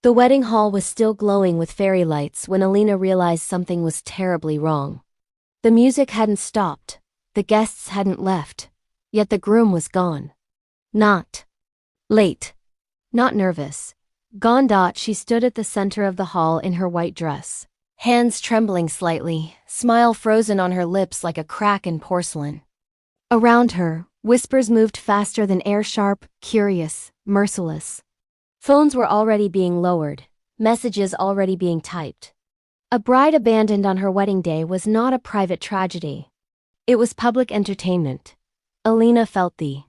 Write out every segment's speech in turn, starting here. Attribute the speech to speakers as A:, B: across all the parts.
A: The wedding hall was still glowing with fairy lights when Alina realized something was terribly wrong. The music hadn't stopped, the guests hadn't left, yet the groom was gone. Not late, not nervous. Gone. She stood at the center of the hall in her white dress, hands trembling slightly, smile frozen on her lips like a crack in porcelain. Around her, whispers moved faster than air, sharp, curious, merciless. Phones were already being lowered, messages already being typed. A bride abandoned on her wedding day was not a private tragedy. It was public entertainment. Alina felt the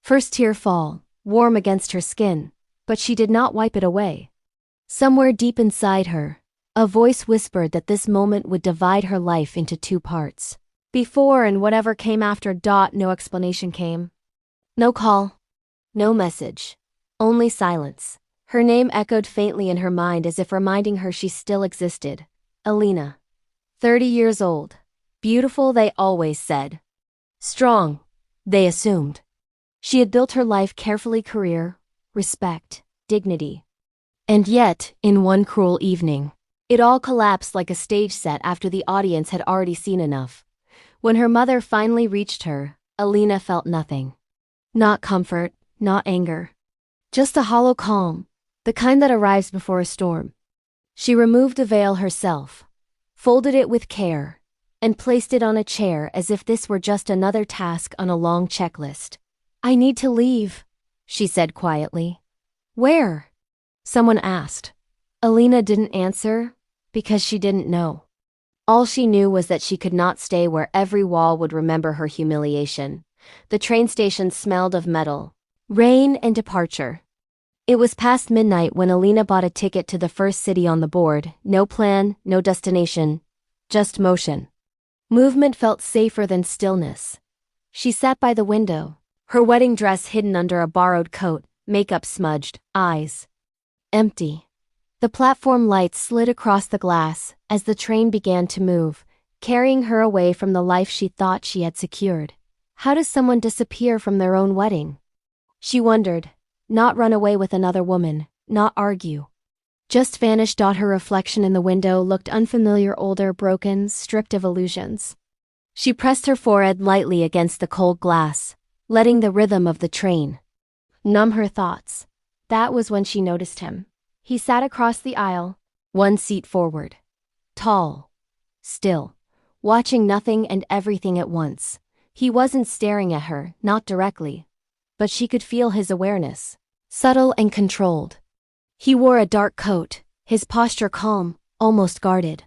A: first tear fall, warm against her skin, but she did not wipe it away. Somewhere deep inside her, a voice whispered that this moment would divide her life into two parts. Before and whatever came after. No explanation came. No call. No message. Only silence. Her name echoed faintly in her mind as if reminding her she still existed. Alina. 30 years old. Beautiful, they always said. Strong, they assumed. She had built her life carefully: career, respect, dignity. And yet, in one cruel evening, it all collapsed like a stage set after the audience had already seen enough. When her mother finally reached her, Alina felt nothing. Not comfort, not anger. Just a hollow calm, the kind that arrives before a storm. She removed the veil herself, folded it with care, and placed it on a chair as if this were just another task on a long checklist. I need to leave, she said quietly. Where? Someone asked. Alina didn't answer, because she didn't know. All she knew was that she could not stay where every wall would remember her humiliation. The train station smelled of metal, rain, and departure. It was past midnight when Alina bought a ticket to the first city on the board. No plan, no destination, just motion. Movement felt safer than stillness. She sat by the window, her wedding dress hidden under a borrowed coat, makeup smudged, eyes empty. The platform lights slid across the glass as the train began to move, carrying her away from the life she thought she had secured. How does someone disappear from their own wedding? She wondered. Not run away with another woman, not argue. Just vanish. Her reflection in the window looked unfamiliar, older, broken, stripped of illusions. She pressed her forehead lightly against the cold glass, letting the rhythm of the train numb her thoughts. That was when she noticed him. He sat across the aisle, one seat forward. Tall, still, watching nothing and everything at once. He wasn't staring at her, not directly, but she could feel his awareness, subtle and controlled. He wore a dark coat, his posture calm, almost guarded.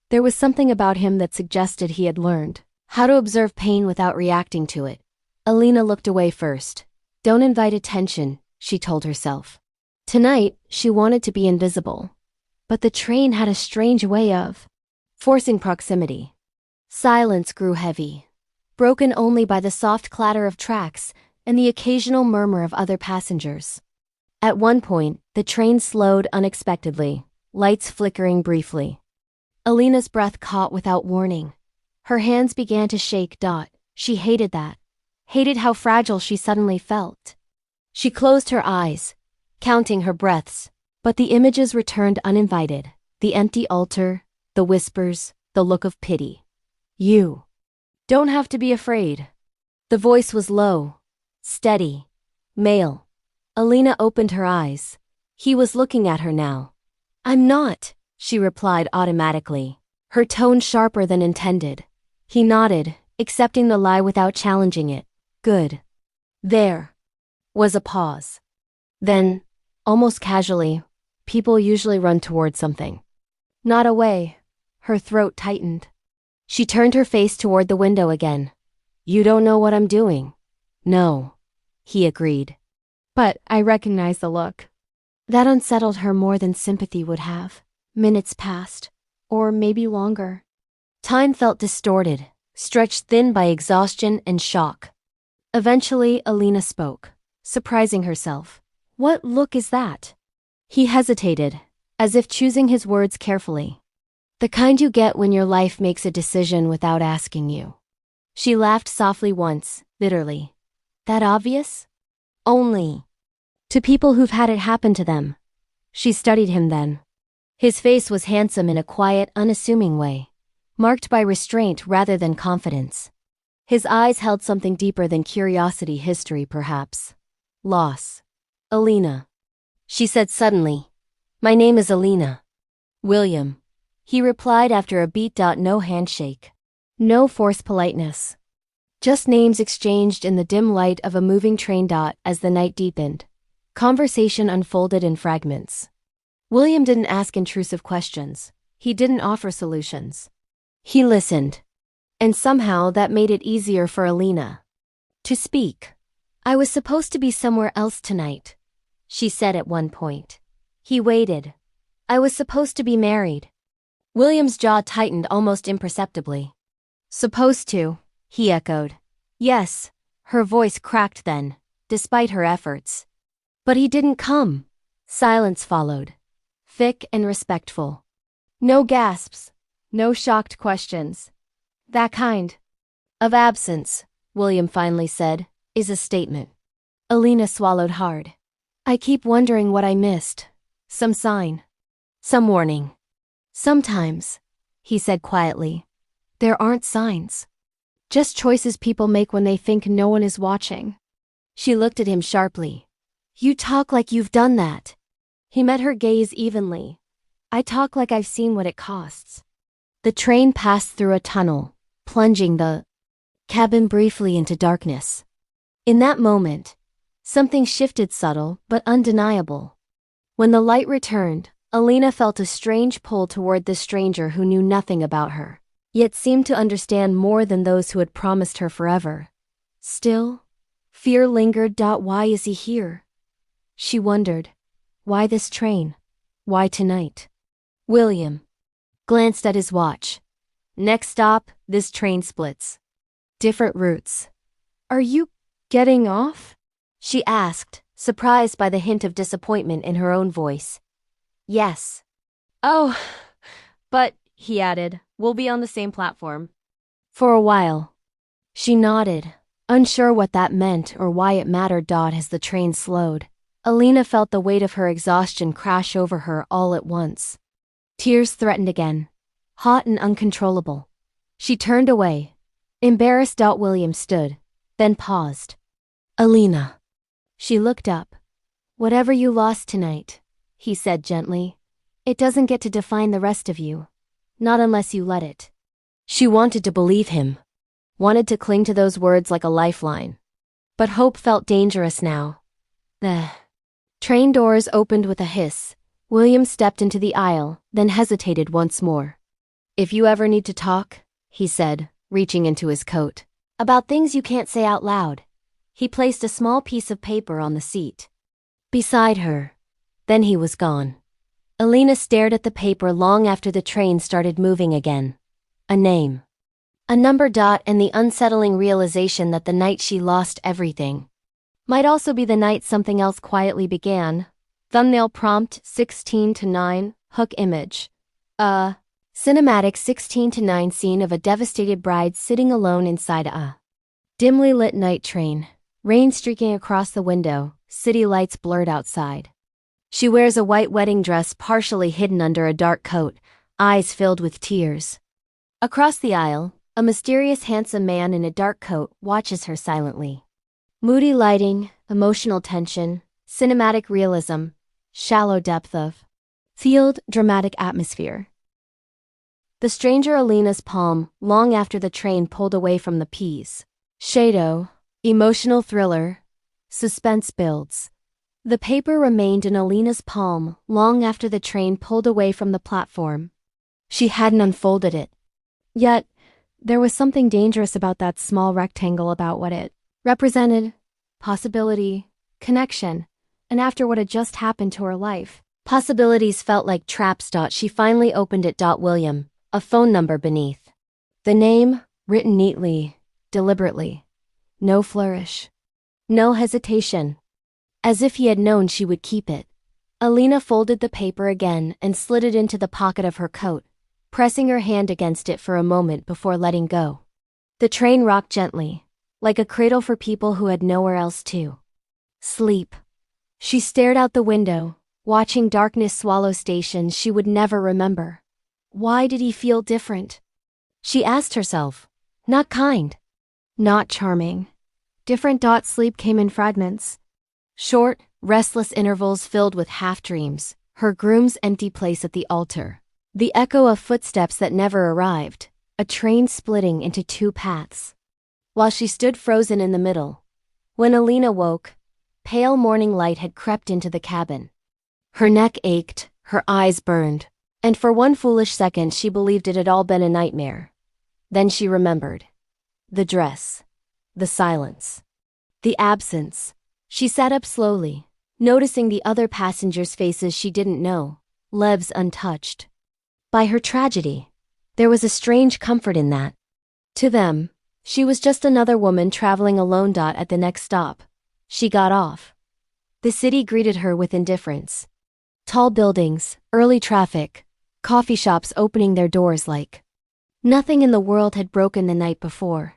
A: There was something about him that suggested he had learned how to observe pain without reacting to it. Alina looked away first. Don't invite attention, she told herself. Tonight, she wanted to be invisible. But the train had a strange way of forcing proximity. Silence grew heavy, broken only by the soft clatter of tracks and the occasional murmur of other passengers. At one point, the train slowed unexpectedly, lights flickering briefly. Alina's breath caught without warning. Her hands began to shake. She hated that. Hated how fragile she suddenly felt. She closed her eyes, counting her breaths, but the images returned uninvited. The empty altar, the whispers, the look of pity. You don't have to be afraid. The voice was low, steady, male. Alina opened her eyes. He was looking at her now. I'm not, she replied automatically, her tone sharper than intended. He nodded, accepting the lie without challenging it. Good. There was a pause. Then, almost casually, people usually run toward something. Not away. Her throat tightened. She turned her face toward the window again. You don't know what I'm doing. No, he agreed. But I recognize the look. That unsettled her more than sympathy would have. Minutes passed, or maybe longer. Time felt distorted, stretched thin by exhaustion and shock. Eventually, Alina spoke, surprising herself. What look is that? He hesitated, as if choosing his words carefully. The kind you get when your life makes a decision without asking you. She laughed softly once, bitterly. That obvious? Only to people who've had it happen to them. She studied him then. His face was handsome in a quiet, unassuming way, marked by restraint rather than confidence. His eyes held something deeper than curiosity, history perhaps. Loss. Alina. She said suddenly. My name is Alina. William. He replied after a beat. No handshake. No forced politeness. Just names exchanged in the dim light of a moving train. As the night deepened, conversation unfolded in fragments. William didn't ask intrusive questions. He didn't offer solutions. He listened. And somehow that made it easier for Alina to speak. I was supposed to be somewhere else tonight, she said at one point. He waited. I was supposed to be married. William's jaw tightened almost imperceptibly. Supposed to, he echoed. Yes, her voice cracked then, despite her efforts. But he didn't come. Silence followed, thick and respectful. No gasps, no shocked questions. That kind of absence, William finally said, is a statement. Alina swallowed hard. I keep wondering what I missed. Some sign. Some warning. Sometimes, he said quietly, there aren't signs. Just choices people make when they think no one is watching. She looked at him sharply. You talk like you've done that. He met her gaze evenly. I talk like I've seen what it costs. The train passed through a tunnel, plunging the cabin briefly into darkness. In that moment, something shifted, subtle but undeniable. When the light returned, Alina felt a strange pull toward the stranger who knew nothing about her, yet seemed to understand more than those who had promised her forever. Still, fear lingered. Why is he here? She wondered. Why this train? Why tonight? William glanced at his watch. Next stop, this train splits. Different routes. Are you getting off? She asked, surprised by the hint of disappointment in her own voice. Yes. Oh, but, he added, we'll be on the same platform. For a while. She nodded, unsure what that meant or why it mattered. As the train slowed, Alina felt the weight of her exhaustion crash over her all at once. Tears threatened again, hot and uncontrollable. She turned away, embarrassed. William stood, then paused. Alina. She looked up. Whatever you lost tonight, he said gently, it doesn't get to define the rest of you. Not unless you let it. She wanted to believe him, wanted to cling to those words like a lifeline. But hope felt dangerous now. The train doors opened with a hiss. William stepped into the aisle, then hesitated once more. If you ever need to talk, he said, reaching into his coat, about things you can't say out loud. He placed a small piece of paper on the seat beside her. Then he was gone. Alina stared at the paper long after the train started moving again. A name. A number. And the unsettling realization that the night she lost everything might also be the night something else quietly began. Thumbnail prompt 16:9, hook image. A cinematic 16:9 scene of a devastated bride sitting alone inside a dimly lit night train. Rain streaking across the window, city lights blurred outside. She wears a white wedding dress partially hidden under a dark coat, eyes filled with tears. Across the aisle, a mysterious handsome man in a dark coat watches her silently. Moody lighting, emotional tension, cinematic realism, shallow depth of field, dramatic atmosphere. The stranger Alina's palm, long after the train pulled away from the P's. Shadow, emotional thriller, suspense builds. The paper remained in Alina's palm long after the train pulled away from the platform. She hadn't unfolded it. Yet, there was something dangerous about that small rectangle, about what it represented. Possibility, connection, and after what had just happened to her life, possibilities felt like traps. She finally opened it. William, a phone number beneath. The name, written neatly, deliberately. No flourish. No hesitation. As if he had known she would keep it. Alina folded the paper again and slid it into the pocket of her coat, pressing her hand against it for a moment before letting go. The train rocked gently, like a cradle for people who had nowhere else to sleep. She stared out the window, watching darkness swallow stations she would never remember. Why did he feel different? She asked herself. Not kind. Not charming. Different. Sleep came in fragments. Short, restless intervals filled with half-dreams, her groom's empty place at the altar, the echo of footsteps that never arrived, a train splitting into two paths. While she stood frozen in the middle, when Alina woke, pale morning light had crept into the cabin. Her neck ached, her eyes burned, and for one foolish second she believed it had all been a nightmare. Then she remembered. The dress. The silence. The absence. She sat up slowly, noticing the other passengers' faces she didn't know, lives untouched. By her tragedy, there was a strange comfort in that. To them, she was just another woman traveling alone. At the next stop, she got off. The city greeted her with indifference. Tall buildings, early traffic, coffee shops opening their doors like nothing in the world had broken the night before.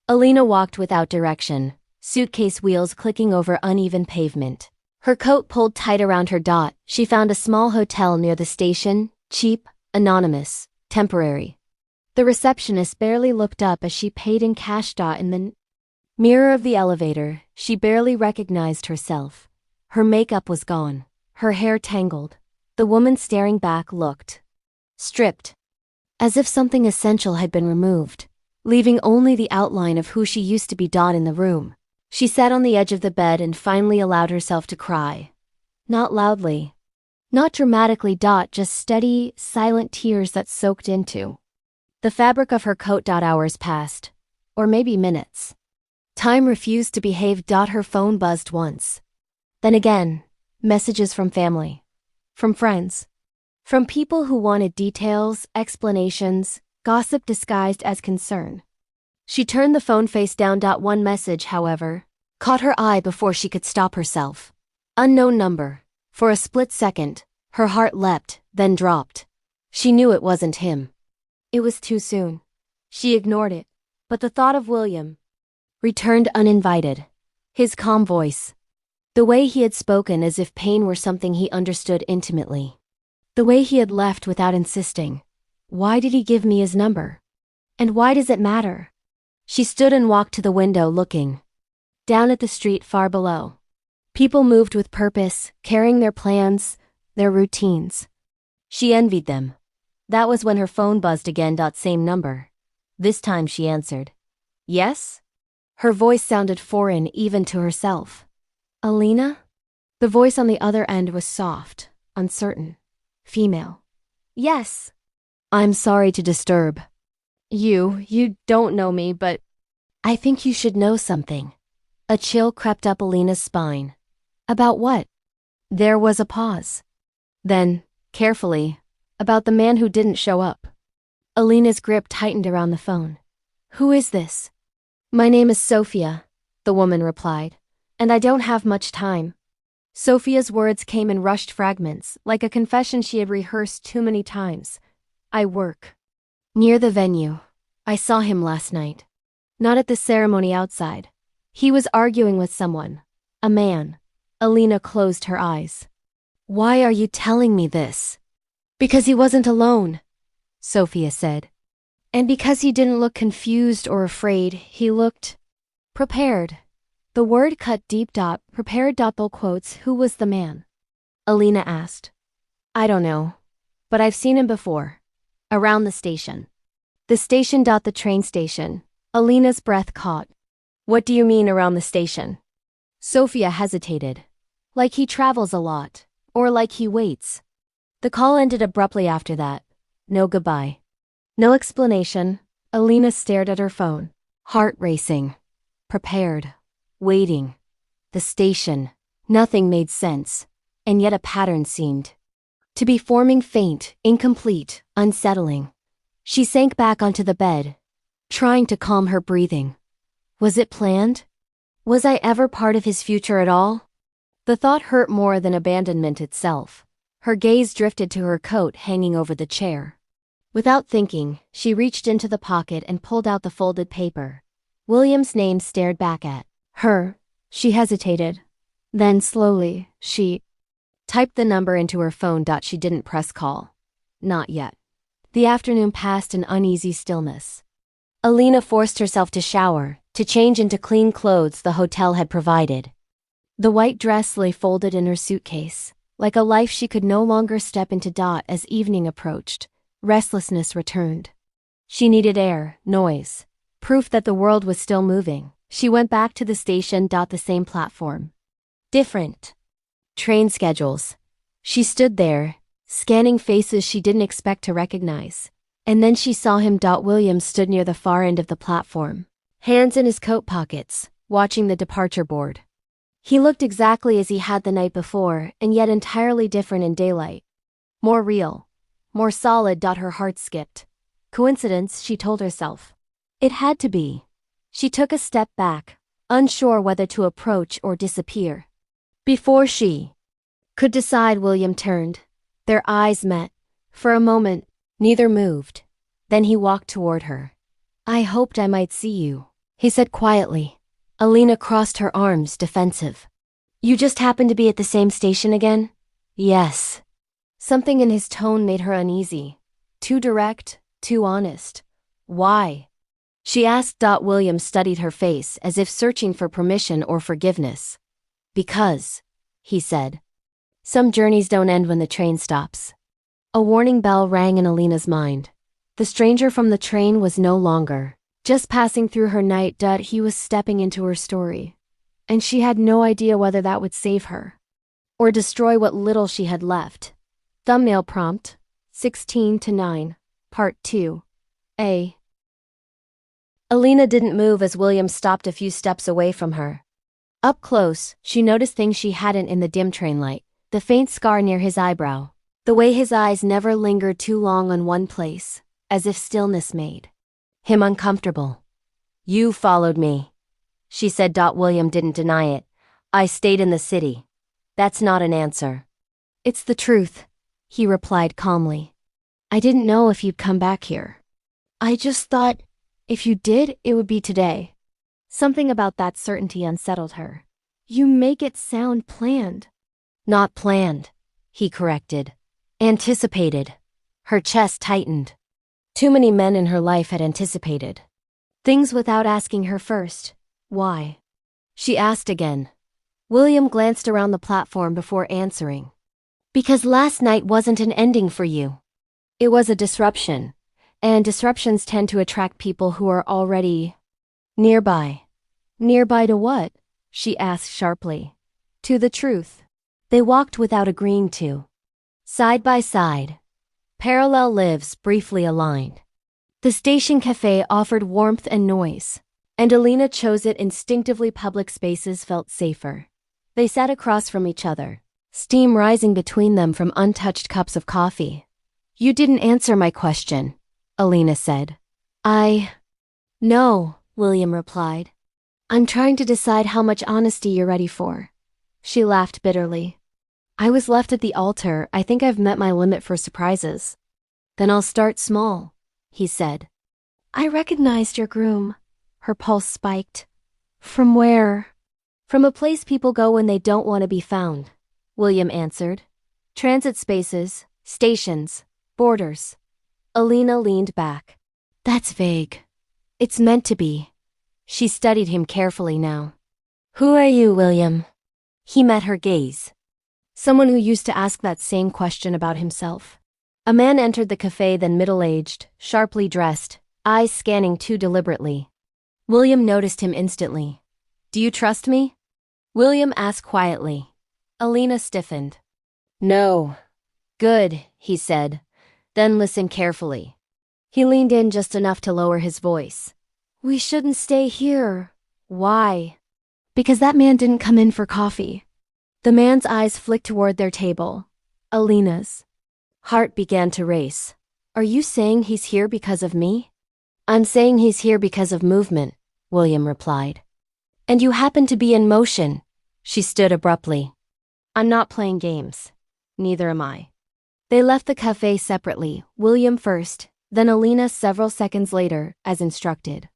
A: Alina walked without direction, suitcase wheels clicking over uneven pavement. Her coat pulled tight around her. She found a small hotel near the station, cheap, anonymous, temporary. The receptionist barely looked up as she paid in cash. In the mirror of the elevator, she barely recognized herself. Her makeup was gone, her hair tangled. The woman staring back looked stripped, as if something essential had been removed, leaving only the outline of who she used to be. In the room, she sat on the edge of the bed and finally allowed herself to cry. Not loudly. Not dramatically. Just steady, silent tears that soaked into the fabric of her coat. Hours passed. Or maybe minutes. Time refused to behave. Her phone buzzed once. Then again, messages from family. From friends. From people who wanted details, explanations, gossip disguised as concern. She turned the phone face down. One message, however, caught her eye before she could stop herself. Unknown number. For a split second, her heart leapt, then dropped. She knew it wasn't him. It was too soon. She ignored it, but the thought of William returned uninvited. His calm voice. The way he had spoken as if pain were something he understood intimately. The way he had left without insisting. Why did he give me his number? And why does it matter? She stood and walked to the window, looking down at the street far below. People moved with purpose, carrying their plans, their routines. She envied them. That was when her phone buzzed again. Same number. This time she answered. Yes? Her voice sounded foreign even to herself. Alina? The voice on the other end was soft, uncertain. Female. Yes. I'm sorry to disturb. You don't know me, but I think you should know something. A chill crept up Alina's spine. About what? There was a pause. Then, carefully, about the man who didn't show up. Alina's grip tightened around the phone. Who is this? My name is Sophia, the woman replied, and I don't have much time. Sophia's words came in rushed fragments, like a confession she had rehearsed too many times. I work near the venue. I saw him last night. Not at the ceremony outside. He was arguing with someone. A man. Alina closed her eyes. Why are you telling me this? Because he wasn't alone, Sophia said. And because he didn't look confused or afraid, he looked prepared. The word cut deep. Prepared. Quotes. Who was the man? Alina asked. I don't know, but I've seen him before. Around the station. The station. The train station. Alina's breath caught. What do you mean around the station? Sophia hesitated. Like he travels a lot, or like he waits. The call ended abruptly after that. No goodbye. No explanation. Alina stared at her phone. Heart racing. Prepared. Waiting. The station. Nothing made sense. And yet a pattern seemed to be forming, faint, incomplete, unsettling. She sank back onto the bed, trying to calm her breathing. Was it planned? Was I ever part of his future at all? The thought hurt more than abandonment itself. Her gaze drifted to her coat hanging over the chair. Without thinking, she reached into the pocket and pulled out the folded paper. William's name stared back at her. She hesitated. Then slowly, she typed the number into her phone. She didn't press call. Not yet. The afternoon passed in uneasy stillness. Alina forced herself to shower, to change into clean clothes the hotel had provided. The white dress lay folded in her suitcase, like a life she could no longer step into. As evening approached, restlessness returned. She needed air, noise, proof that the world was still moving. She went back to the station. The same platform. Different train schedules. She stood there, scanning faces she didn't expect to recognize. And then she saw him. William stood near the far end of the platform, hands in his coat pockets, watching the departure board. He looked exactly as he had the night before, and yet entirely different in daylight. More real, more solid. Her heart skipped. Coincidence, she told herself. It had to be. She took a step back, unsure whether to approach or disappear. Before she could decide, William turned. Their eyes met. For a moment, neither moved. Then he walked toward her. I hoped I might see you, he said quietly. Alina crossed her arms, defensive. You just happened to be at the same station again? Yes. Something in his tone made her uneasy. Too direct, too honest. Why? She asked. William studied her face as if searching for permission or forgiveness. Because, he said. Some journeys don't end when the train stops. A warning bell rang in Alina's mind. The stranger from the train was no longer just passing through her night. He was stepping into her story. And she had no idea whether that would save her or destroy what little she had left. Thumbnail prompt, 16:9, Part 2, A. Alina didn't move as William stopped a few steps away from her. Up close, she noticed things she hadn't in the dim train light. The faint scar near his eyebrow. The way his eyes never lingered too long on one place, as if stillness made him uncomfortable. You followed me, she said. William didn't deny it. I stayed in the city. That's not an answer. It's the truth, he replied calmly. I didn't know if you'd come back here. I just thought, if you did, it would be today. Something about that certainty unsettled her. You make it sound planned. Not planned, he corrected. Anticipated. Her chest tightened. Too many men in her life had anticipated things without asking her first. Why? She asked again. William glanced around the platform before answering. Because last night wasn't an ending for you. It was a disruption, and disruptions tend to attract people who are already nearby. Nearby to what? She asked sharply. To the truth. They walked without agreeing to. Side by side. Parallel lives briefly aligned. The station cafe offered warmth and noise, and Alina chose it instinctively. Public spaces felt safer. They sat across from each other, steam rising between them from untouched cups of coffee. You didn't answer my question, Alina said. No, William replied. I'm trying to decide how much honesty you're ready for. She laughed bitterly. I was left at the altar. I think I've met my limit for surprises. Then I'll start small, he said. I recognized your groom. Her pulse spiked. From where? From a place people go when they don't want to be found, William answered. Transit spaces, stations, borders. Alina leaned back. That's vague. It's meant to be. She studied him carefully now. Who are you, William? He met her gaze. Someone who used to ask that same question about himself. A man entered the cafe, then middle-aged, sharply dressed, eyes scanning too deliberately. William noticed him instantly. Do you trust me? William asked quietly. Alina stiffened. No. Good, he said. Then listen carefully. He leaned in just enough to lower his voice. We shouldn't stay here. Why? Because that man didn't come in for coffee. The man's eyes flicked toward their table. Alina's heart began to race. Are you saying he's here because of me? I'm saying he's here because of movement, William replied. And you happen to be in motion. She stood abruptly. I'm not playing games. Neither am I. They left the cafe separately, William first, then Alina several seconds later, as instructed.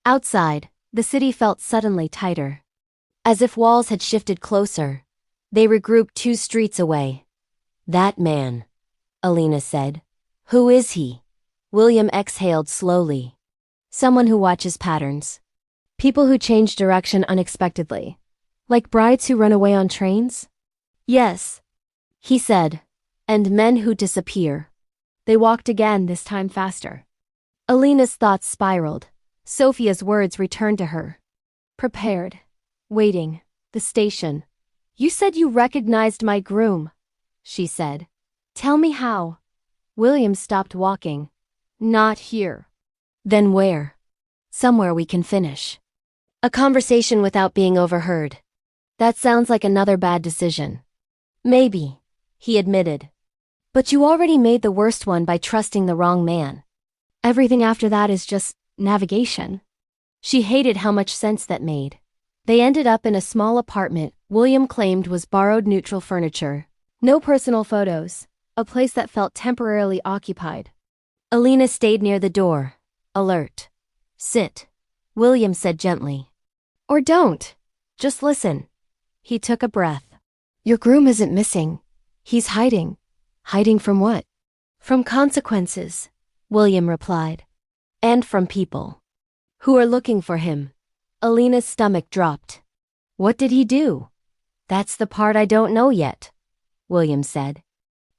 A: Outside, the city felt suddenly tighter. As if walls had shifted closer. They regrouped 2 streets away. That man, Alina said. Who is he? William exhaled slowly. Someone who watches patterns. People who change direction unexpectedly. Like brides who run away on trains? Yes, he said. And men who disappear. They walked again, this time faster. Alina's thoughts spiraled. Sophia's words returned to her. Prepared. Waiting. The station. You said you recognized my groom, she said. Tell me how. William stopped walking. Not here. Then where? Somewhere we can finish. A conversation without being overheard. That sounds like another bad decision. Maybe, he admitted. But you already made the worst one by trusting the wrong man. Everything after that is just navigation. She hated how much sense that made. They ended up in a small apartment William claimed was borrowed neutral furniture. No personal photos. A place that felt temporarily occupied. Alina stayed near the door, alert. Sit, William said gently. Or don't. Just listen. He took a breath. Your groom isn't missing. He's hiding. Hiding from what? From consequences, William replied. And from people. Who are looking for him. Alina's stomach dropped. What did he do? That's the part I don't know yet, William said.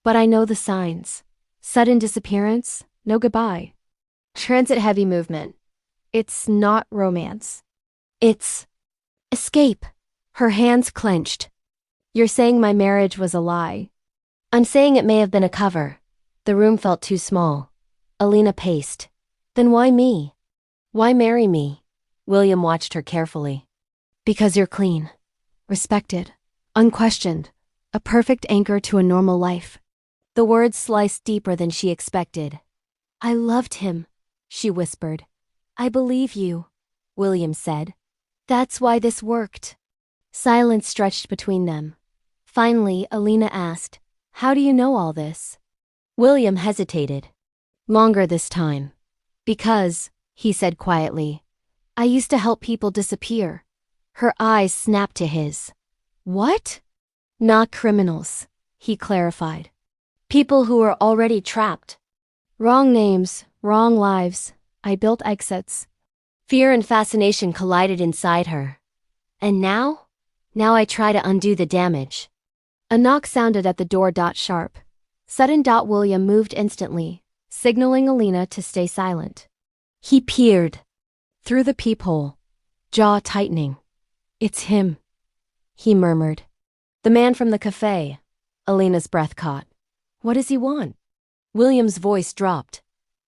A: But I know the signs. Sudden disappearance, no goodbye. Transit-heavy movement. It's not romance. It's escape. Her hands clenched. You're saying my marriage was a lie. I'm saying it may have been a cover. The room felt too small. Alina paced. Then why me? Why marry me? William watched her carefully. Because you're clean. Respected. Unquestioned. A perfect anchor to a normal life. The words sliced deeper than she expected. I loved him, she whispered. I believe you, William said. That's why this worked. Silence stretched between them. Finally, Alina asked, how do you know all this? William hesitated. Longer this time. Because, he said quietly, I used to help people disappear. Her eyes snapped to his. What? Not criminals, he clarified. People who were already trapped. Wrong names, wrong lives. I built exits. Fear and fascination collided inside her. And now? Now I try to undo the damage. A knock sounded at the door. Sharp. Sudden. William moved instantly, signaling Alina to stay silent. He peered through the peephole, jaw tightening. It's him, he murmured. The man from the cafe. Alina's breath caught. What does he want? William's voice dropped.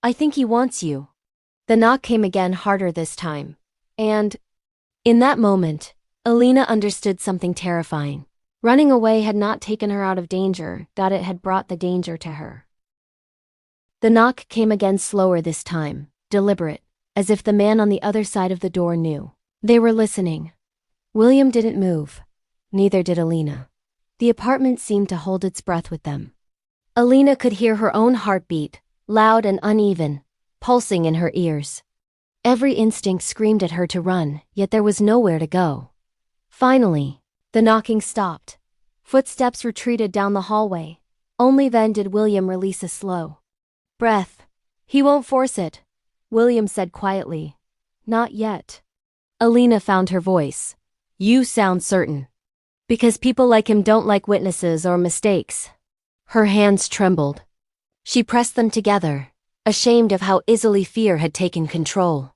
A: I think he wants you. The knock came again, harder this time. And in that moment, Alina understood something terrifying. Running away had not taken her out of danger, it had brought the danger to her. The knock came again, slower this time, deliberate, as if the man on the other side of the door knew. They were listening. William didn't move. Neither did Alina. The apartment seemed to hold its breath with them. Alina could hear her own heartbeat, loud and uneven, pulsing in her ears. Every instinct screamed at her to run, yet there was nowhere to go. Finally, the knocking stopped. Footsteps retreated down the hallway. Only then did William release a slow breath. He won't force it, William said quietly. Not yet. Alina found her voice. You sound certain. Because people like him don't like witnesses or mistakes. Her hands trembled. She pressed them together, ashamed of how easily fear had taken control.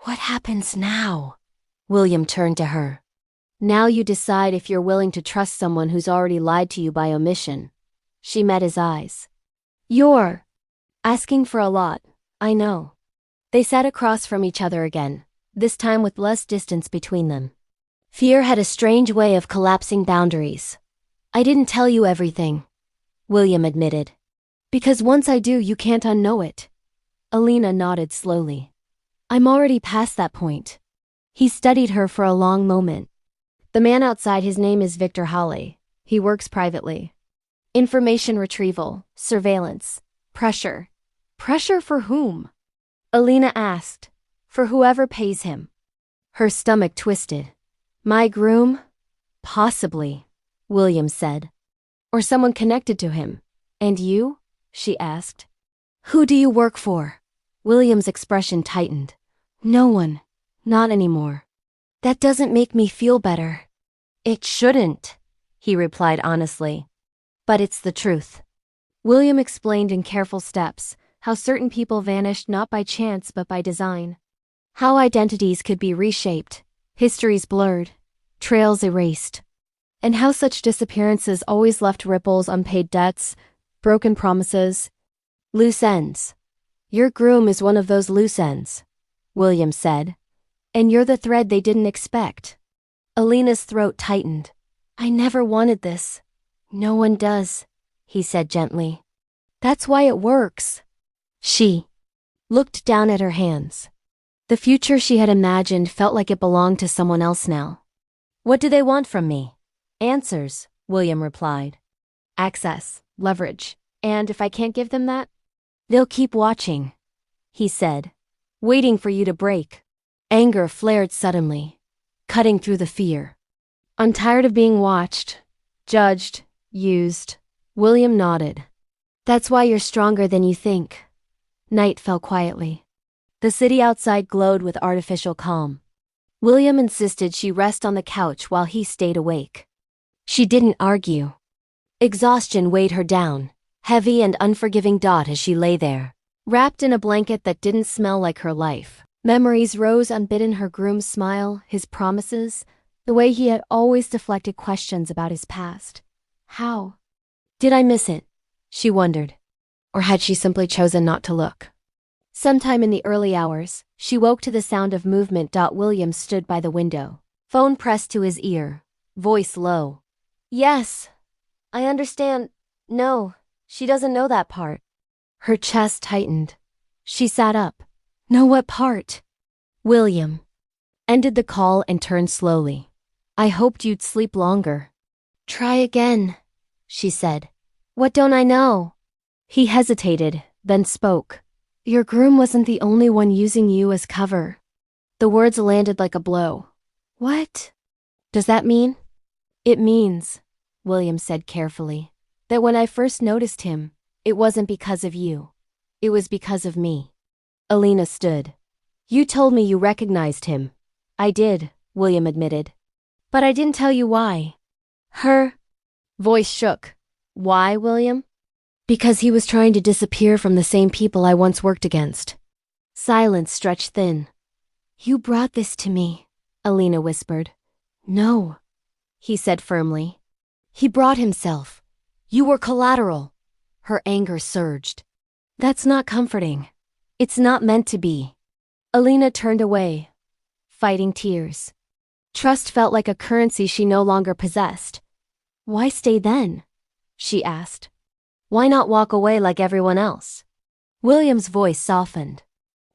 A: What happens now? William turned to her. Now you decide if you're willing to trust someone who's already lied to you by omission. She met his eyes. You're asking for a lot, I know. They sat across from each other again, this time with less distance between them. Fear had a strange way of collapsing boundaries. I didn't tell you everything, William admitted. Because once I do, you can't unknow it. Alina nodded slowly. I'm already past that point. He studied her for a long moment. The man outside, his name is Victor Halle. He works privately. Information retrieval, surveillance, pressure. Pressure for whom? Alina asked. For whoever pays him. Her stomach twisted. My groom? Possibly. William said. Or someone connected to him. And you? She asked. Who do you work for? William's expression tightened. No one. Not anymore. That doesn't make me feel better. It shouldn't, he replied honestly. But it's the truth. William explained in careful steps how certain people vanished not by chance but by design. How identities could be reshaped, histories blurred, trails erased. And how such disappearances always left ripples, unpaid debts, broken promises, loose ends. Your groom is one of those loose ends, William said. And you're the thread they didn't expect. Alina's throat tightened. I never wanted this. No one does, he said gently. That's why it works. She looked down at her hands. The future she had imagined felt like it belonged to someone else now. What do they want from me? Answers, William replied. Access, leverage, and if I can't give them that, they'll keep watching, he said, waiting for you to break. Anger flared suddenly, cutting through the fear. I'm tired of being watched, judged, used. William nodded. That's why you're stronger than you think. Night fell quietly. The city outside glowed with artificial calm. William insisted she rest on the couch while he stayed awake. She didn't argue. Exhaustion weighed her down, heavy and unforgiving dot as she lay there, wrapped in a blanket that didn't smell like her life. Memories rose unbidden, her groom's smile, his promises, the way he had always deflected questions about his past. How? Did I miss it? She wondered. Or had she simply chosen not to look? Sometime in the early hours, she woke to the sound of movement. William stood by the window, phone pressed to his ear, voice low. Yes. I understand. No, she doesn't know that part. Her chest tightened. She sat up. Know what part? William ended the call and turned slowly. I hoped you'd sleep longer. Try again, she said. What don't I know? He hesitated, then spoke. Your groom wasn't the only one using you as cover. The words landed like a blow. What does that mean? It means, William said carefully, that when I first noticed him, it wasn't because of you. It was because of me. Alina stood. You told me you recognized him. I did, William admitted. But I didn't tell you why. Her voice shook. Why, William? Because he was trying to disappear from the same people I once worked against. Silence stretched thin. You brought this to me, Alina whispered. No, he said firmly. He brought himself. You were collateral. Her anger surged. That's not comforting. It's not meant to be. Alina turned away, fighting tears. Trust felt like a currency she no longer possessed. Why stay then? She asked. Why not walk away like everyone else? William's voice softened.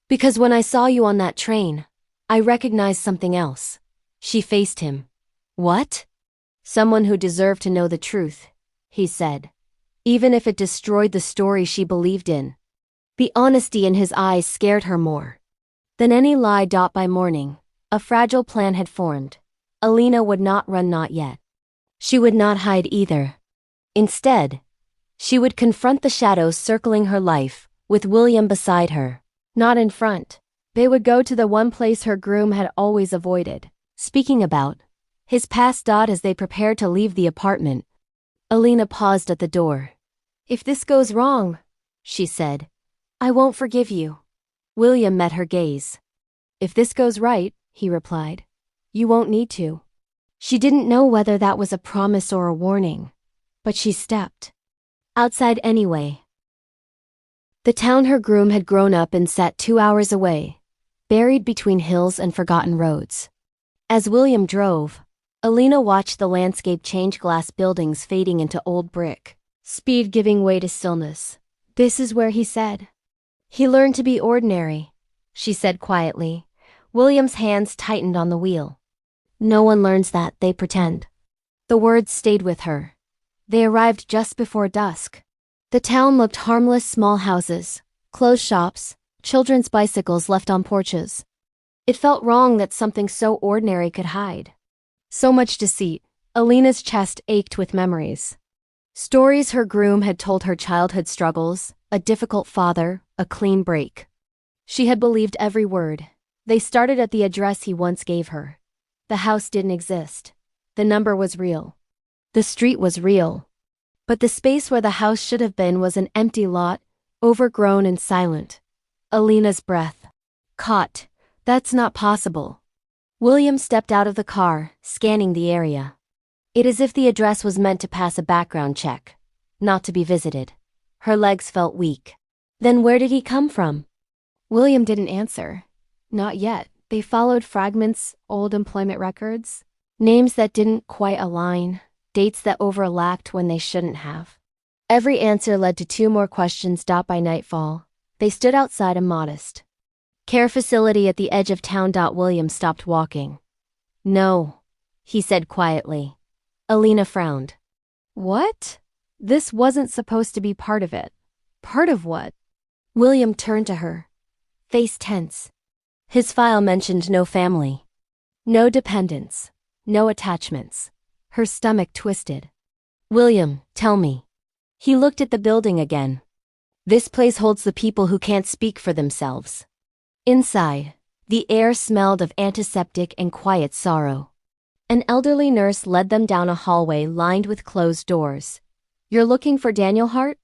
A: Because when I saw you on that train, I recognized something else. She faced him. What? Someone who deserved to know the truth, he said, even if it destroyed the story she believed in. The honesty in his eyes scared her more than any lie. By morning, a fragile plan had formed. Alina would not run, not yet. She would not hide either. Instead, she would confront the shadows circling her life, with William beside her, not in front. They would go to the one place her groom had always avoided, speaking about his past. As they prepared to leave the apartment, Alina paused at the door. If this goes wrong, she said, I won't forgive you. William met her gaze. If this goes right, he replied, you won't need to. She didn't know whether that was a promise or a warning, but she stepped outside anyway. The town her groom had grown up in sat 2 hours away, buried between hills and forgotten roads. As William drove, Alina watched the landscape change, glass buildings fading into old brick, speed giving way to stillness. This is where he said. He learned to be ordinary, she said quietly. William's hands tightened on the wheel. No one learns that, they pretend. The words stayed with her. They arrived just before dusk. The town looked harmless, small houses, closed shops, children's bicycles left on porches. It felt wrong that something so ordinary could hide so much deceit, Alina's chest ached with memories. Stories her groom had told her: childhood struggles, a difficult father, a clean break. She had believed every word. They started at the address he once gave her. The house didn't exist. The number was real. The street was real. But the space where the house should have been was an empty lot, overgrown and silent. Alina's breath caught. That's not possible. William stepped out of the car, scanning the area. It is as if the address was meant to pass a background check, not to be visited. Her legs felt weak. Then where did he come from? William didn't answer. Not yet. They followed fragments, old employment records, names that didn't quite align, dates that overlapped when they shouldn't have. Every answer led to two more questions. By nightfall, they stood outside a modest care facility at the edge of town. William stopped walking. No, he said quietly. Alina frowned. What? This wasn't supposed to be part of it. Part of what? William turned to her, face tense. His file mentioned no family, no dependents, no attachments. Her stomach twisted. William, tell me. He looked at the building again. This place holds the people who can't speak for themselves. Inside, the air smelled of antiseptic and quiet sorrow. An elderly nurse led them down a hallway lined with closed doors. You're looking for Daniel Hart?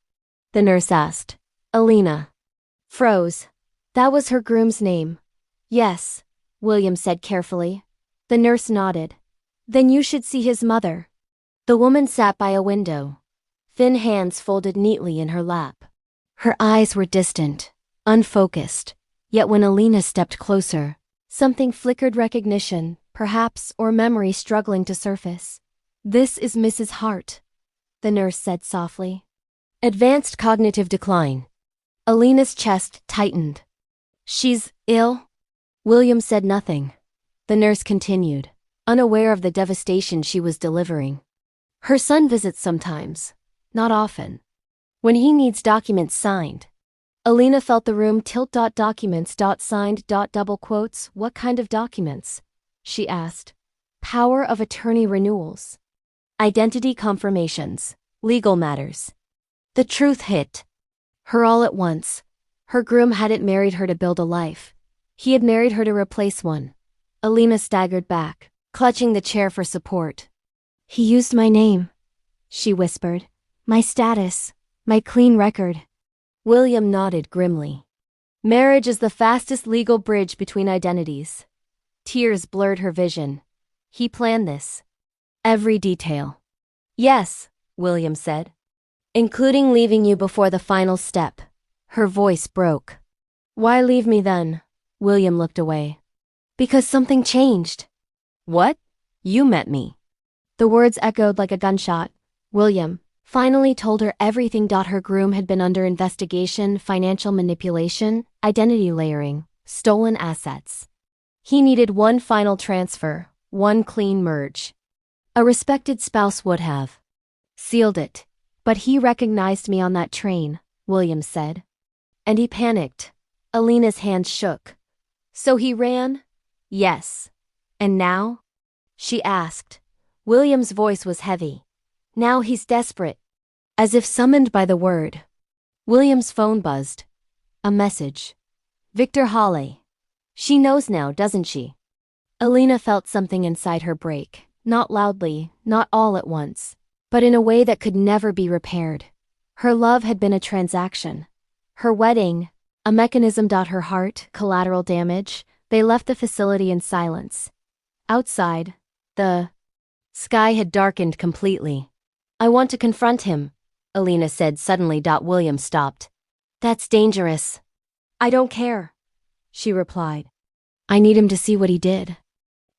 A: The nurse asked. Alina froze. That was her groom's name. Yes, William said carefully. The nurse nodded. Then you should see his mother. The woman sat by a window, thin hands folded neatly in her lap. Her eyes were distant, unfocused, yet when Alina stepped closer, something flickered: recognition, perhaps, or memory struggling to surface. This is Mrs. Hart, the nurse said softly. Advanced cognitive decline. Alina's chest tightened. She's ill? William said nothing. The nurse continued, unaware of the devastation she was delivering. Her son visits sometimes, not often. When he needs documents signed. Alina felt the room tilt. Documents. Signed. Double quotes. What kind of documents? She asked. Power of attorney renewals. Identity confirmations. Legal matters. The truth hit her all at once. Her groom hadn't married her to build a life. He had married her to replace one. Alina staggered back, clutching the chair for support. He used my name, she whispered. My status, my clean record. William nodded grimly. Marriage is the fastest legal bridge between identities. Tears blurred her vision. He planned this. Every detail. Yes, William said. Including leaving you before the final step. Her voice broke. Why leave me then? William looked away. Because something changed. What? You met me. The words echoed like a gunshot. William finally told her everything. Her groom had been under investigation: financial manipulation, identity layering, stolen assets. He needed one final transfer, one clean merge. A respected spouse would have sealed it. But he recognized me on that train, William said. And he panicked. Alina's hands shook. So he ran? Yes. And now? She asked. William's voice was heavy. Now he's desperate. As if summoned by the word. William's phone buzzed. A message. Victor Hawley. She knows now, doesn't she? Alina felt something inside her break. Not loudly, not all at once, but in a way that could never be repaired. Her love had been a transaction. Her wedding, a mechanism. Her heart, collateral damage. They left the facility in silence. Outside, the sky had darkened completely. I want to confront him, Alina said suddenly. William stopped. That's dangerous. I don't care, she replied. I need him to see what he did.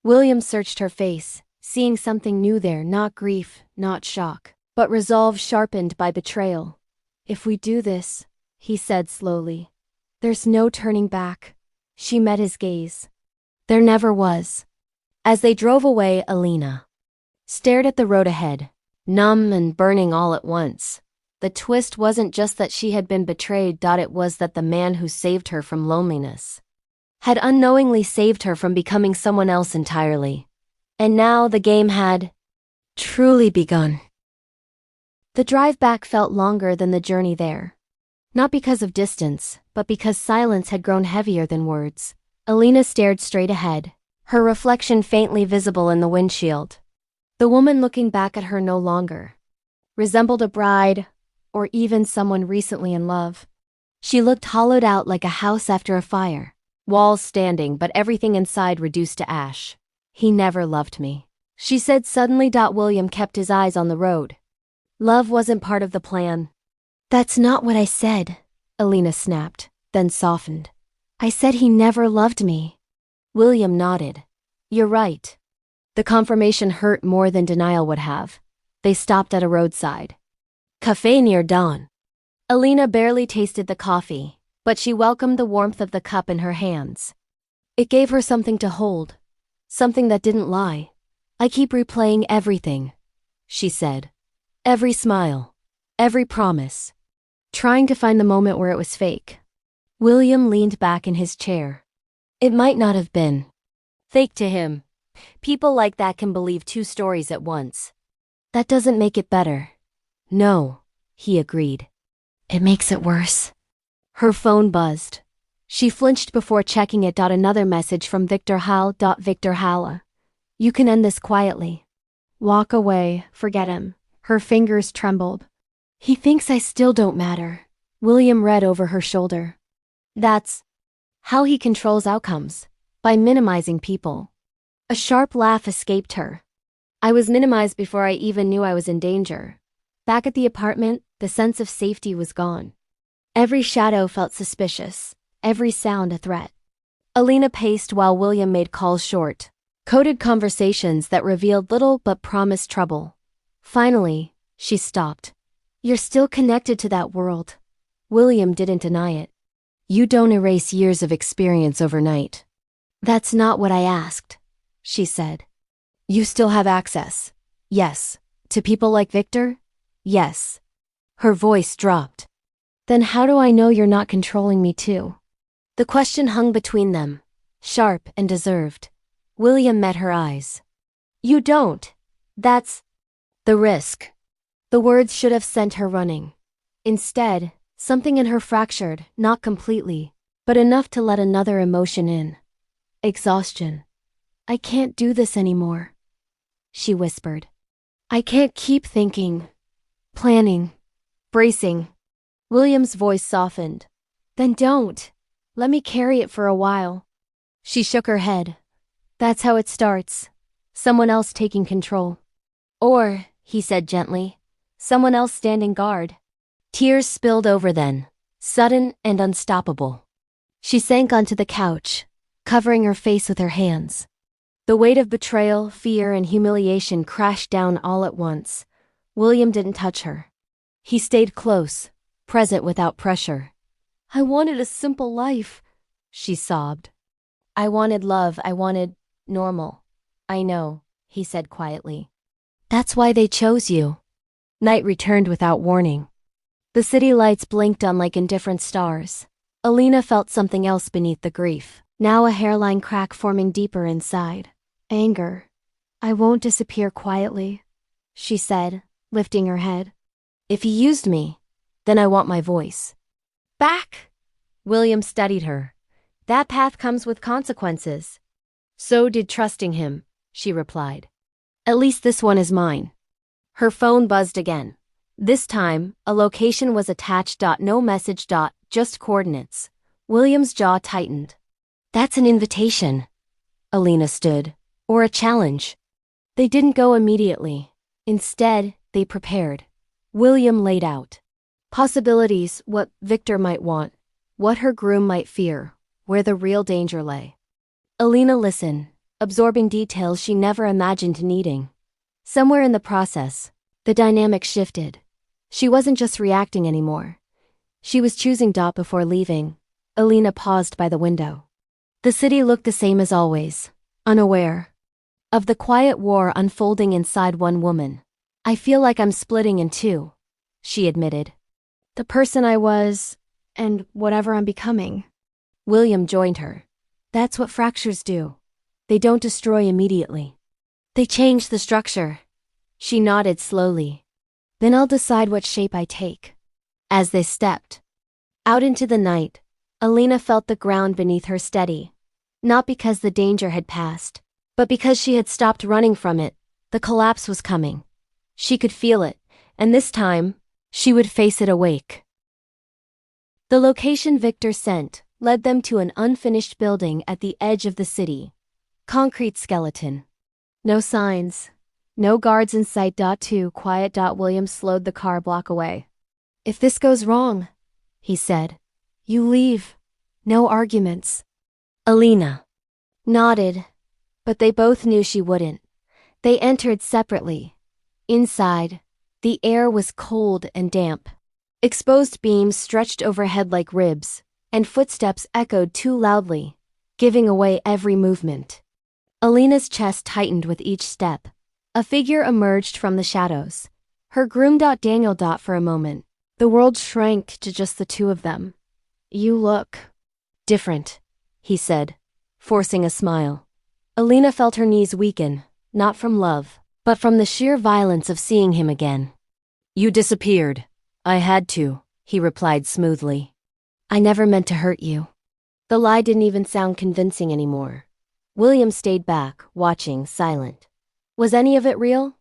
A: William searched her face, seeing something new there: not grief, not shock, but resolve sharpened by betrayal. If we do this, he said slowly, there's no turning back. She met his gaze. There never was. As they drove away, Alina stared at the road ahead, numb and burning all at once. The twist wasn't just that she had been betrayed. It was that the man who saved her from loneliness had unknowingly saved her from becoming someone else entirely. And now the game had truly begun. The drive back felt longer than the journey there. Not because of distance, but because silence had grown heavier than words. Alina stared straight ahead, her reflection faintly visible in the windshield. The woman looking back at her no longer resembled a bride, or even someone recently in love. She looked hollowed out like a house after a fire, walls standing but everything inside reduced to ash. He never loved me, she said suddenly. William kept his eyes on the road. Love wasn't part of the plan. That's not what I said, Alina snapped, then softened. I said he never loved me. William nodded. You're right. The confirmation hurt more than denial would have. They stopped at a roadside cafe near dawn. Alina barely tasted the coffee, but she welcomed the warmth of the cup in her hands. It gave her something to hold, something that didn't lie. I keep replaying everything, she said. Every smile, every promise, trying to find the moment where it was fake. William leaned back in his chair. It might not have been fake to him. People like that can believe two stories at once. That doesn't make it better. No, he agreed. It makes it worse. Her phone buzzed. She flinched before checking it. Another message from Victor Hall. Victor Hall. You can end this quietly. Walk away, forget him. Her fingers trembled. He thinks I still don't matter. William read over her shoulder. That's how he controls outcomes, by minimizing people. A sharp laugh escaped her. I was minimized before I even knew I was in danger. Back at the apartment, the sense of safety was gone. Every shadow felt suspicious, every sound a threat. Alina paced while William made calls short, coded conversations that revealed little but promised trouble. Finally, she stopped. You're still connected to that world. William didn't deny it. You don't erase years of experience overnight. That's not what I asked, she said. You still have access. Yes. To people like Victor? Yes. Her voice dropped. Then how do I know you're not controlling me too? The question hung between them, sharp and deserved. William met her eyes. You don't. That's the risk. The words should have sent her running. Instead, something in her fractured, not completely, but enough to let another emotion in. Exhaustion. I can't do this anymore, she whispered. I can't keep thinking, planning, bracing. William's voice softened. Then don't. Let me carry it for a while. She shook her head. That's how it starts. Someone else taking control. Or, he said gently, someone else standing guard. Tears spilled over then, sudden and unstoppable. She sank onto the couch, covering her face with her hands. The weight of betrayal, fear, and humiliation crashed down all at once. William didn't touch her. He stayed close, present without pressure. I wanted a simple life, she sobbed. I wanted love, I wanted normal. I know, he said quietly. That's why they chose you. Night returned without warning. The city lights blinked on like indifferent stars. Alina felt something else beneath the grief. Now a hairline crack forming deeper inside. Anger. I won't disappear quietly, she said, lifting her head. If he used me, then I want my voice. Back! William steadied her. That path comes with consequences. So did trusting him, she replied. At least this one is mine. Her phone buzzed again. This time, a location was attached. No message. Just coordinates. William's jaw tightened. That's an invitation. Alina stood. Or a challenge. They didn't go immediately. Instead, they prepared. William laid out possibilities, what Victor might want, what her groom might fear, where the real danger lay. Alina listened, absorbing details she never imagined needing. Somewhere in the process, the dynamic shifted. She wasn't just reacting anymore. She was choosing. Before leaving, Alina paused by the window. The city looked the same as always, unaware of the quiet war unfolding inside one woman. I feel like I'm splitting in two, she admitted. The person I was, and whatever I'm becoming. William joined her. That's what fractures do. They don't destroy immediately. They change the structure. She nodded slowly. Then I'll decide what shape I take. As they stepped out into the night, Alina felt the ground beneath her steady. Not because the danger had passed, but because she had stopped running from it. The collapse was coming. She could feel it, and this time, she would face it awake. The location Victor sent led them to an unfinished building at the edge of the city. Concrete skeleton. No signs. No guards in sight. Too quiet. William slowed the car a block away. If this goes wrong, he said, you leave. No arguments. Alina nodded, but they both knew she wouldn't. They entered separately. Inside, the air was cold and damp. Exposed beams stretched overhead like ribs, and footsteps echoed too loudly, giving away every movement. Alina's chest tightened with each step. A figure emerged from the shadows. Her groom. Daniel. For a moment, the world shrank to just the two of them. You look different, he said, forcing a smile. Alina felt her knees weaken, not from love, but from the sheer violence of seeing him again. You disappeared. I had to, he replied smoothly. I never meant to hurt you. The lie didn't even sound convincing anymore. William stayed back, watching, silent. Was any of it real?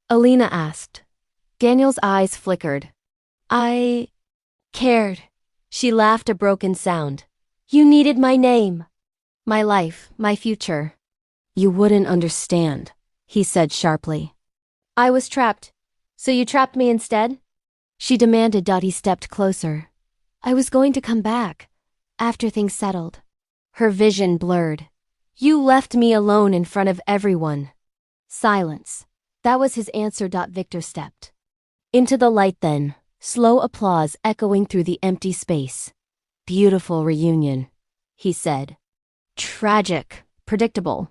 A: Alina asked. Daniel's eyes flickered. I cared. She laughed, a broken sound. You needed my name. My life, my future. You wouldn't understand, he said sharply. I was trapped. So you trapped me instead? She demanded. He stepped closer. I was going to come back, after things settled. Her vision blurred. You left me alone in front of everyone. Silence. That was his answer. Victor stepped into the light then, slow applause echoing through the empty space. Beautiful reunion, he said. Tragic, predictable.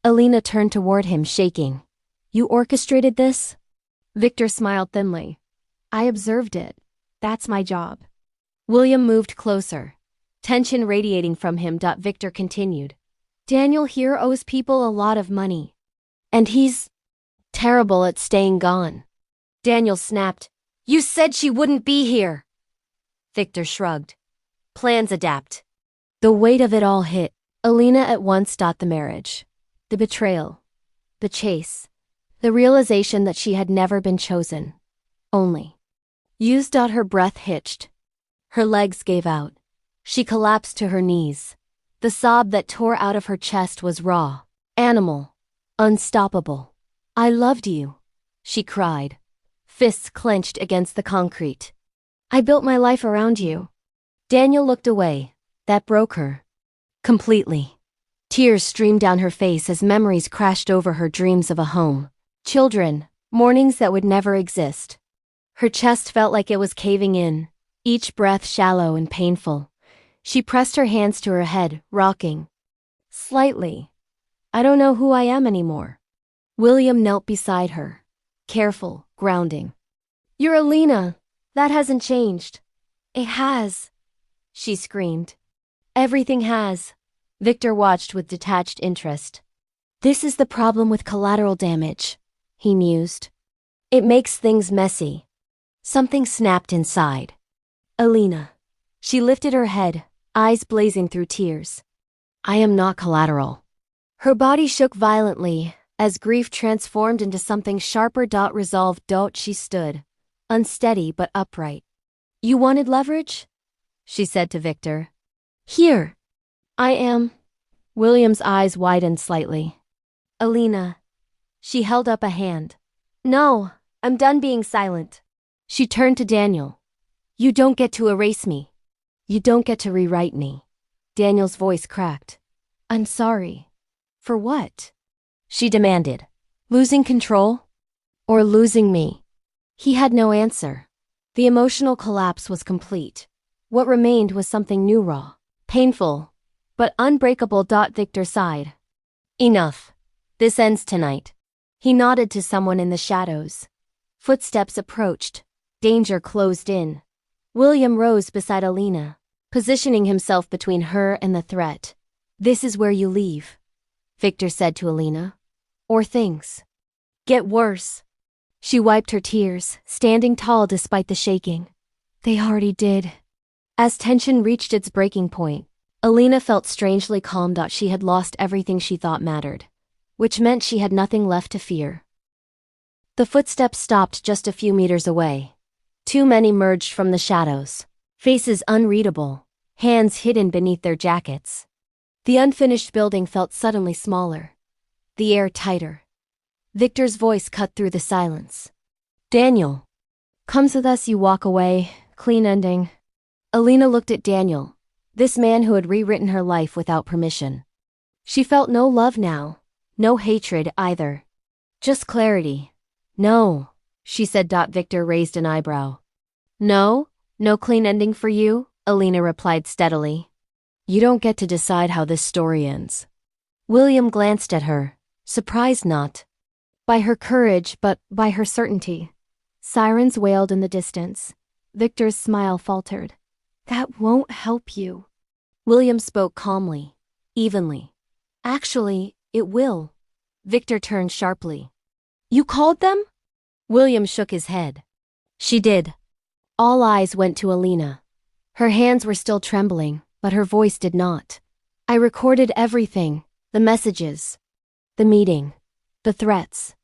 A: Alina turned toward him, shaking. You orchestrated this? Victor smiled thinly. I observed it. That's my job. William moved closer, tension radiating from him. Victor continued. Daniel here owes people a lot of money. And he's terrible at staying gone. Daniel snapped. You said she wouldn't be here. Victor shrugged. Plans adapt. The weight of it all hit Alina at once. The marriage, the betrayal, the chase, the realization that she had never been chosen. Only used. Her breath hitched. Her legs gave out. She collapsed to her knees. The sob that tore out of her chest was raw, animal, unstoppable. I loved you, she cried, fists clenched against the concrete. I built my life around you. Daniel looked away. That broke her. Completely. Tears streamed down her face as memories crashed over her. Dreams of a home, children, mornings that would never exist. Her chest felt like it was caving in, each breath shallow and painful. She pressed her hands to her head, rocking slightly. I don't know who I am anymore. William knelt beside her, careful, grounding. You're Alina. That hasn't changed. It has, she screamed. Everything has. Victor watched with detached interest. This is the problem with collateral damage, he mused. It makes things messy. Something snapped inside. Alina. She lifted her head, eyes blazing through tears. I am not collateral. Her body shook violently as grief transformed into something sharper. Resolve. She stood, unsteady but upright. You wanted leverage? She said to Victor. Here. I am. William's eyes widened slightly. Alina. She held up a hand. No, I'm done being silent. She turned to Daniel. You don't get to erase me. You don't get to rewrite me. Daniel's voice cracked. I'm sorry. For what? She demanded. Losing control? Or losing me? He had no answer. The emotional collapse was complete. What remained was something new, raw, painful, but unbreakable. Victor sighed. Enough. This ends tonight. He nodded to someone in the shadows. Footsteps approached. Danger closed in. William rose beside Alina, positioning himself between her and the threat. This is where you leave, Victor said to Alina. Or things get worse. She wiped her tears, standing tall despite the shaking. They already did. As tension reached its breaking point, Alina felt strangely calm. She had lost everything she thought mattered, which meant she had nothing left to fear. The footsteps stopped just a few meters away. Two men emerged from the shadows, faces unreadable, hands hidden beneath their jackets. The unfinished building felt suddenly smaller, the air tighter. Victor's voice cut through the silence. Daniel. Comes with us, you walk away, clean ending. Alina looked at Daniel, this man who had rewritten her life without permission. She felt no love now, no hatred either. Just clarity. No, she said. Victor raised an eyebrow. No clean ending for you, Alina replied steadily. You don't get to decide how this story ends. William glanced at her, surprised not by her courage but by her certainty. Sirens wailed in the distance. Victor's smile faltered. That won't help you. William spoke calmly, evenly. Actually, it will. Victor turned sharply. You called them? William shook his head. She did. All eyes went to Alina. Her hands were still trembling, but her voice did not. I recorded everything, the messages, the meeting, the threats.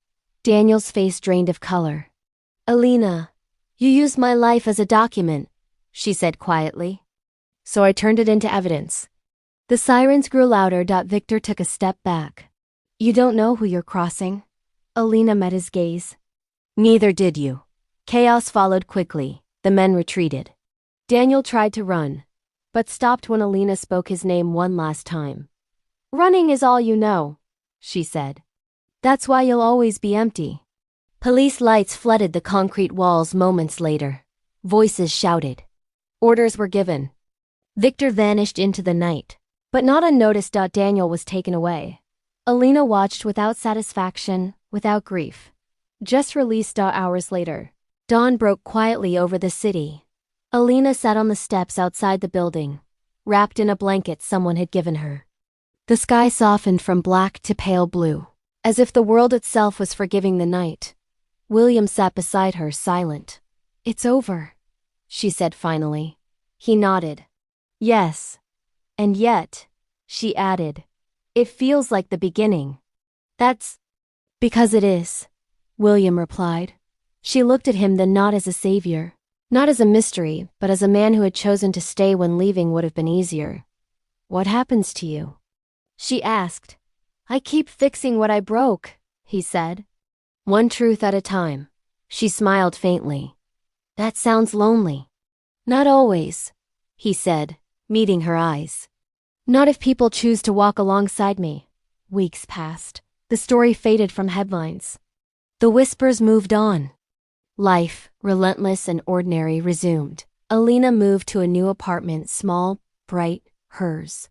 A: Daniel's face drained of color. Alina, you used my life as a document, she said quietly. So I turned it into evidence. The sirens grew louder. Victor took a step back. You don't know who you're crossing. Alina met his gaze. Neither did you. Chaos followed quickly. The men retreated. Daniel tried to run, but stopped when Alina spoke his name one last time. Running is all you know, she said. That's why you'll always be empty. Police lights flooded the concrete walls moments later. Voices shouted. Orders were given. Victor vanished into the night, but not unnoticed. Daniel was taken away. Alina watched without satisfaction, without grief. Just released. Hours later, dawn broke quietly over the city. Alina sat on the steps outside the building, wrapped in a blanket someone had given her. The sky softened from black to pale blue, as if the world itself was forgiving the night. William sat beside her, silent. It's over, she said finally. He nodded. Yes. And yet, she added, it feels like the beginning. That's because it is, William replied. She looked at him, then not as a savior, not as a mystery, but as a man who had chosen to stay when leaving would have been easier. What happens to you? She asked. I keep fixing what I broke, he said. One truth at a time. She smiled faintly. That sounds lonely. Not always, he said, meeting her eyes. Not if people choose to walk alongside me. Weeks passed. The story faded from headlines. The whispers moved on. Life, relentless and ordinary, resumed. Alina moved to a new apartment, small, bright, hers.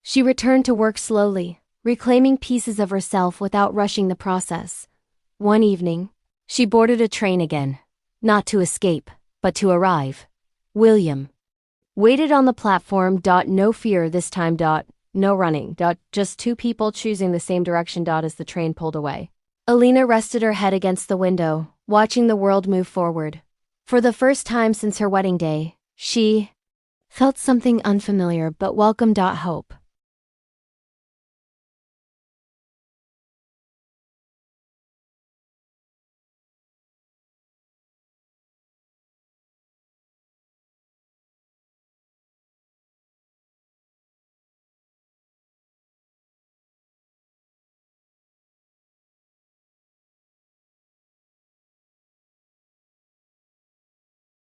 A: She returned to work slowly, reclaiming pieces of herself without rushing the process. One evening, she boarded a train again, not to escape, but to arrive. William waited on the platform. No fear this time. No running. Just two people choosing the same direction. As the train pulled away, Alina rested her head against the window, watching the world move forward. For the first time since her wedding day, she felt something unfamiliar but welcome. Hope.